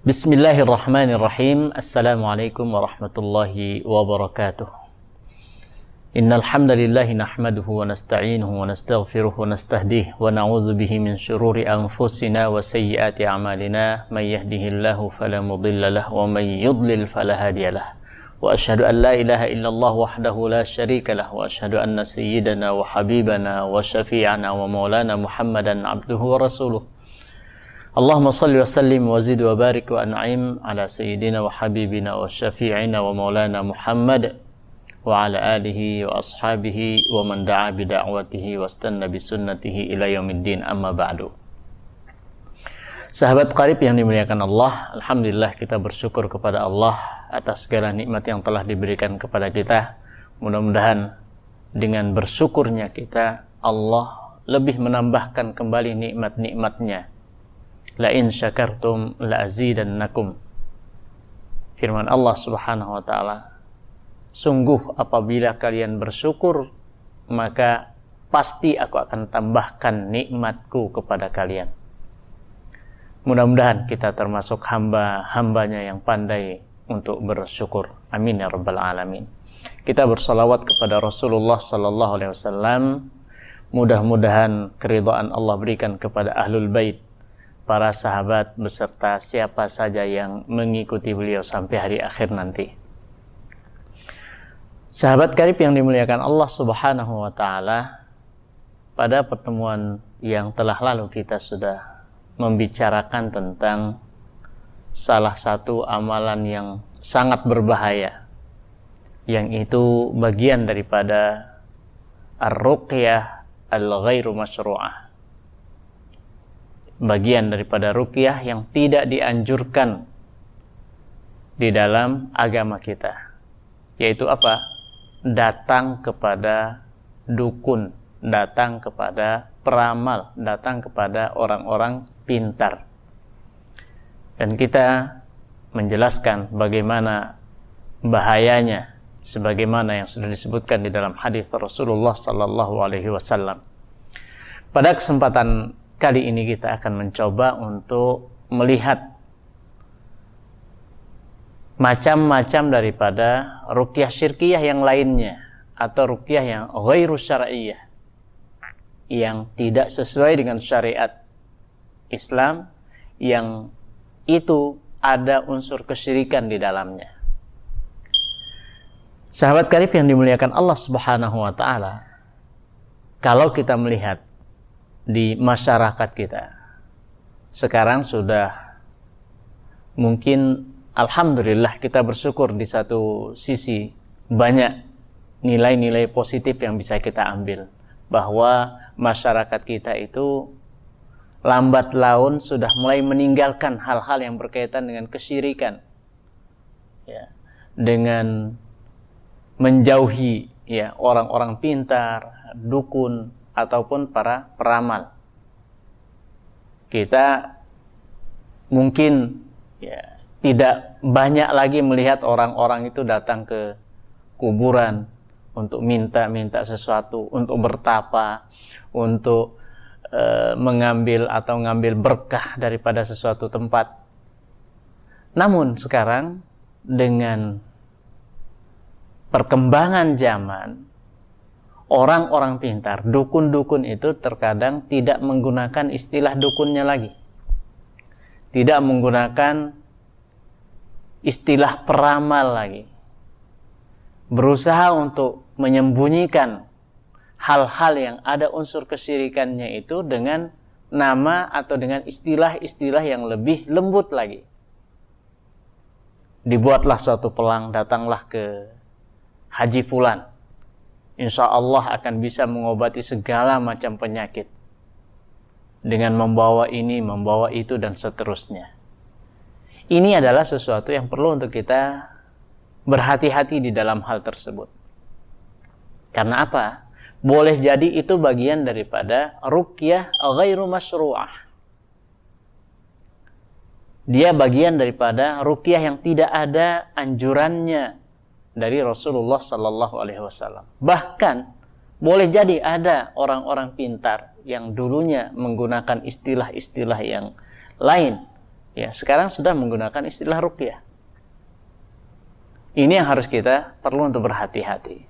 Bismillahirrahmanirrahim. Assalamualaikum warahmatullahi wabarakatuh. Innal hamdalillah nahmaduhu wa nasta'inuhu wa nastaghfiruhu wa nastahdihi wa na'udzu bihi min shururi anfusina wa sayyiati a'malina. May yahdihillahu fala mudilla lahu wa may yudlil fala hadiyalah. Wa asyhadu an la ilaha illallah wahdahu la syarika lah wa asyhadu anna sayyidana wa habibana wa syafi'ana wa maulana Muhammadan abduhu wa rasuluh. Allahumma salli wa sallim wa zid wa barik wa an'im ala sayyidina wa habibina wa syafi'ina wa maulana Muhammad wa ala alihi wa ashabihi wa man da'a bi da'watihi wa istanna bi sunnatihi ila yaumiddin, amma ba'du. Sahabat qarib yang dimuliakan Allah, alhamdulillah kita bersyukur kepada Allah atas segala nikmat yang telah diberikan kepada kita. Mudah-mudahan dengan bersyukurnya kita, Allah lebih menambahkan kembali nikmat-nikmatnya. La in syakartum la azidannakum. Firman Allah Subhanahu wa taala, sungguh apabila kalian bersyukur, maka pasti aku akan tambahkan nikmatku kepada kalian. Mudah-mudahan kita termasuk hamba-hambanya yang pandai untuk bersyukur. Amin ya rabbal alamin. Kita bersalawat kepada Rasulullah sallallahu alaihi wasallam. Mudah-mudahan keridhaan Allah berikan kepada ahlul bait, para sahabat beserta siapa saja yang mengikuti beliau sampai hari akhir nanti. Sahabat karib yang dimuliakan Allah Subhanahu wa taala, pada pertemuan yang telah lalu kita sudah membicarakan tentang salah satu amalan yang sangat berbahaya, yang itu bagian daripada ar-ruqyah al-ghairu masyru'ah, bagian daripada ruqyah yang tidak dianjurkan di dalam agama kita, yaitu apa? Datang kepada dukun, datang kepada peramal, datang kepada orang-orang pintar. Dan kita menjelaskan bagaimana bahayanya, sebagaimana yang sudah disebutkan di dalam hadis Rasulullah sallallahu alaihi wasallam. Pada kesempatan kali ini kita akan mencoba untuk melihat macam-macam daripada ruqyah syirkiyah yang lainnya, atau ruqyah yang ghairu syar'iyyah, yang tidak sesuai dengan syariat Islam, yang itu ada unsur kesyirikan di dalamnya. Sahabat karib yang dimuliakan Allah Subhanahu wa taala, kalau kita melihat di masyarakat kita sekarang sudah mungkin alhamdulillah kita bersyukur, di satu sisi banyak nilai-nilai positif yang bisa kita ambil, bahwa masyarakat kita itu lambat laun sudah mulai meninggalkan hal-hal yang berkaitan dengan kesyirikan, ya, dengan menjauhi ya orang-orang pintar, dukun ataupun para peramal. Kita mungkin ya tidak banyak lagi melihat orang-orang itu datang ke kuburan untuk minta sesuatu, untuk bertapa, untuk mengambil atau ngambil berkah daripada sesuatu tempat. Namun sekarang dengan perkembangan zaman, orang-orang pintar, dukun-dukun itu terkadang tidak menggunakan istilah dukunnya lagi, tidak menggunakan istilah peramal lagi, berusaha untuk menyembunyikan hal-hal yang ada unsur kesyirikannya itu dengan nama atau dengan istilah-istilah yang lebih lembut lagi. Dibuatlah suatu pelang, datanglah ke Haji Fulan, insya Allah akan bisa mengobati segala macam penyakit dengan membawa ini, membawa itu, dan seterusnya. Ini adalah sesuatu yang perlu untuk kita berhati-hati di dalam hal tersebut. Karena apa? Boleh jadi itu bagian daripada ruqyah ghairu masyru'ah. Dia bagian daripada ruqyah yang tidak ada anjurannya dari Rasulullah sallallahu alaihi wasallam. Bahkan boleh jadi ada orang-orang pintar yang dulunya menggunakan istilah-istilah yang lain Ya, sekarang sudah menggunakan istilah ruqyah. Ini yang harus kita perlu untuk berhati-hati.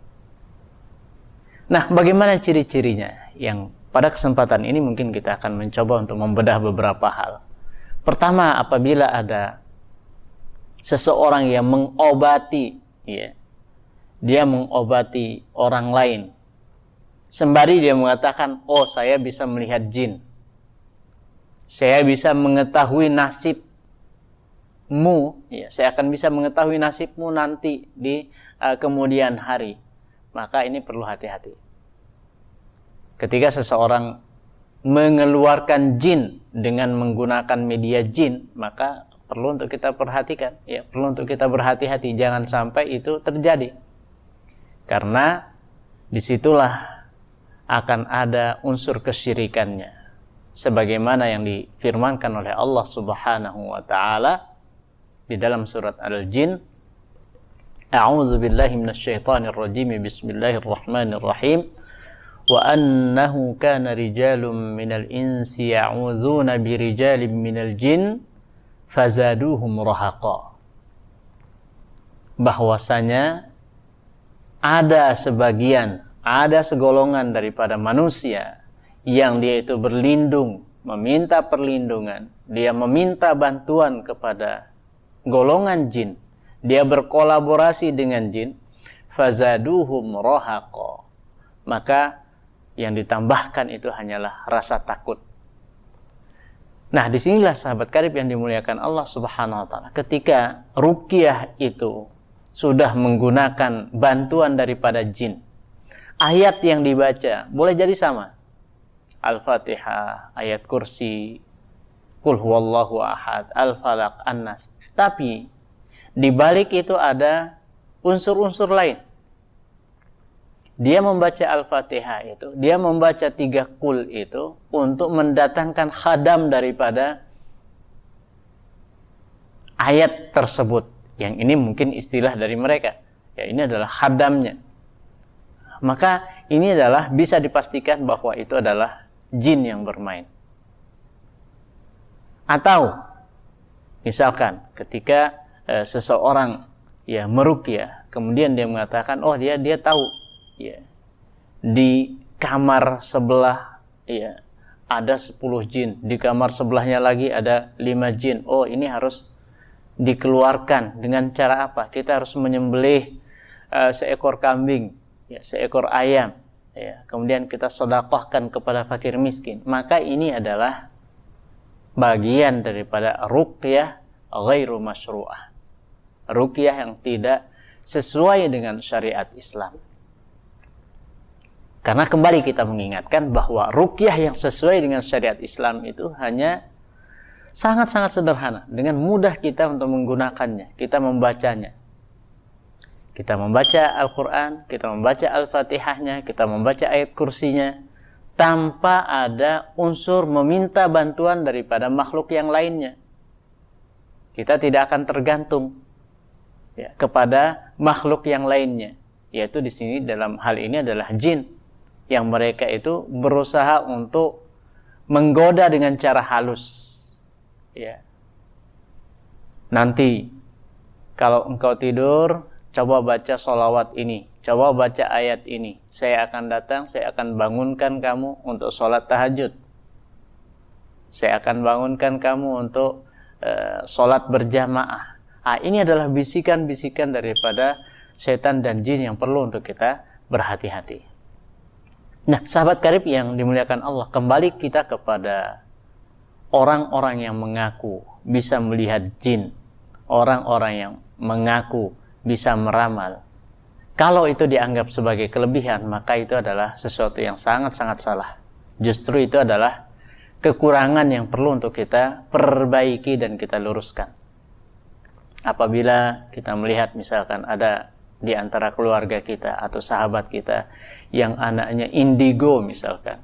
Nah, bagaimana ciri-cirinya? Yang pada kesempatan ini mungkin kita akan mencoba untuk membedah beberapa hal. Pertama, apabila ada seseorang yang mengobati, ya, dia mengobati orang lain, sembari dia mengatakan, oh saya bisa melihat jin, saya bisa mengetahui nasibmu, ya, saya akan bisa mengetahui nasibmu nanti di kemudian hari. Maka ini perlu hati-hati. Ketika seseorang mengeluarkan jin dengan menggunakan media jin, maka perlu untuk kita perhatikan, ya, perlu untuk kita berhati-hati, jangan sampai itu terjadi. Karena disitulah akan ada unsur kesyirikannya. Sebagaimana yang difirmankan oleh Allah Subhanahu wa taala di dalam surat Al-Jin, A'udzu billahi minasyaitonir rajim. Bismillahirrahmanirrahim. Wa annahu kana rijalun minal insi ya'udzuna birijalin minal jin fazaduhum rahaqa. Bahwasanya ada segolongan daripada manusia yang dia itu berlindung, meminta perlindungan, dia meminta bantuan kepada golongan jin, dia berkolaborasi dengan jin, fazaduhum rahaqa, maka yang ditambahkan itu hanyalah rasa takut. Nah, disinilah sahabat karib yang dimuliakan Allah Subhanahu wa taala, ketika ruqyah itu sudah menggunakan bantuan daripada jin, ayat yang dibaca boleh jadi sama, Al-Fatihah, ayat kursi, Qul huwallahu ahad, Al-Falaq, An-Nas, tapi di balik itu ada unsur-unsur lain. Dia membaca Al-Fatihah itu, dia membaca 3 Qul itu untuk mendatangkan khadam daripada ayat tersebut. Yang ini mungkin istilah dari mereka. Ya, ini adalah khadamnya. Maka ini adalah bisa dipastikan bahwa itu adalah jin yang bermain. Atau misalkan ketika seseorang ya meruqyah, kemudian dia mengatakan, oh dia tahu, ya, di kamar sebelah, ya, ada 10 jin, di kamar sebelahnya lagi ada 5 jin. Oh, ini harus dikeluarkan dengan cara apa? Kita harus menyembelih seekor kambing, ya, seekor ayam, ya, kemudian kita sedekahkan kepada fakir miskin. Maka ini adalah bagian daripada ruqyah ghairu masyru'ah, ruqyah yang tidak sesuai dengan syariat Islam. Karena kembali kita mengingatkan bahwa ruqyah yang sesuai dengan syariat Islam itu hanya sangat-sangat sederhana. Dengan mudah kita untuk menggunakannya, kita membacanya. Kita membaca Al-Quran, kita membaca Al-Fatihahnya, kita membaca ayat kursinya, tanpa ada unsur meminta bantuan daripada makhluk yang lainnya. Kita tidak akan tergantung, ya, kepada makhluk yang lainnya, yaitu di sini dalam hal ini adalah jin, yang mereka itu berusaha untuk menggoda dengan cara halus, ya. Nanti kalau engkau tidur, coba baca sholawat ini, coba baca ayat ini, saya akan datang, saya akan bangunkan kamu untuk sholat tahajud, saya akan bangunkan kamu untuk sholat berjamaah. Ini adalah bisikan-bisikan daripada setan dan jin yang perlu untuk kita berhati-hati. Nah, sahabat karib yang dimuliakan Allah, kembali kita kepada orang-orang yang mengaku bisa melihat jin, orang-orang yang mengaku bisa meramal. Kalau itu dianggap sebagai kelebihan, maka itu adalah sesuatu yang sangat-sangat salah. Justru itu adalah kekurangan yang perlu untuk kita perbaiki dan kita luruskan. Apabila kita melihat misalkan ada di antara keluarga kita atau sahabat kita yang anaknya indigo misalkan,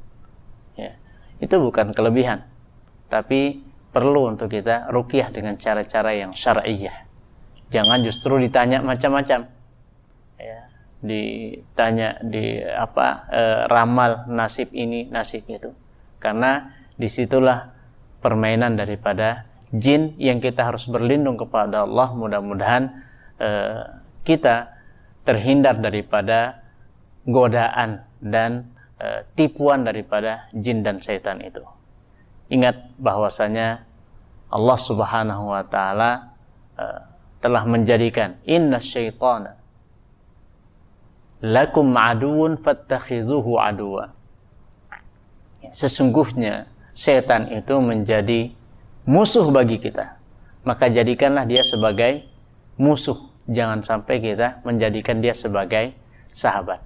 ya, itu bukan kelebihan, tapi perlu untuk kita ruqyah dengan cara-cara yang syar'iyyah. Jangan justru ditanya macam-macam, ya, ditanya ramal nasib ini, nasib itu, karena disitulah permainan daripada jin yang kita harus berlindung kepada Allah. Mudah-mudahan kita terhindar daripada godaan dan tipuan daripada jin dan setan itu. Ingat bahwasanya Allah Subhanahu wa taala telah menjadikan inna syaitana lakum aduun fattakhizuhu aduwa. Sesungguhnya setan itu menjadi musuh bagi kita, maka jadikanlah dia sebagai musuh. Jangan sampai kita menjadikan dia sebagai sahabat.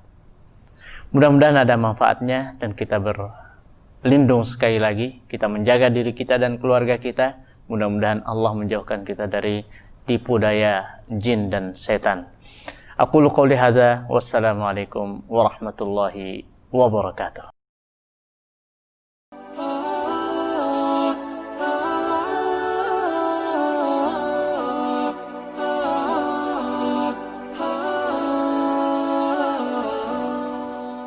Mudah-mudahan ada manfaatnya dan kita berlindung sekali lagi. Kita menjaga diri kita dan keluarga kita. Mudah-mudahan Allah menjauhkan kita dari tipu daya jin dan setan. Aqulu qouli hadza wassalamualaikum warahmatullahi wabarakatuh.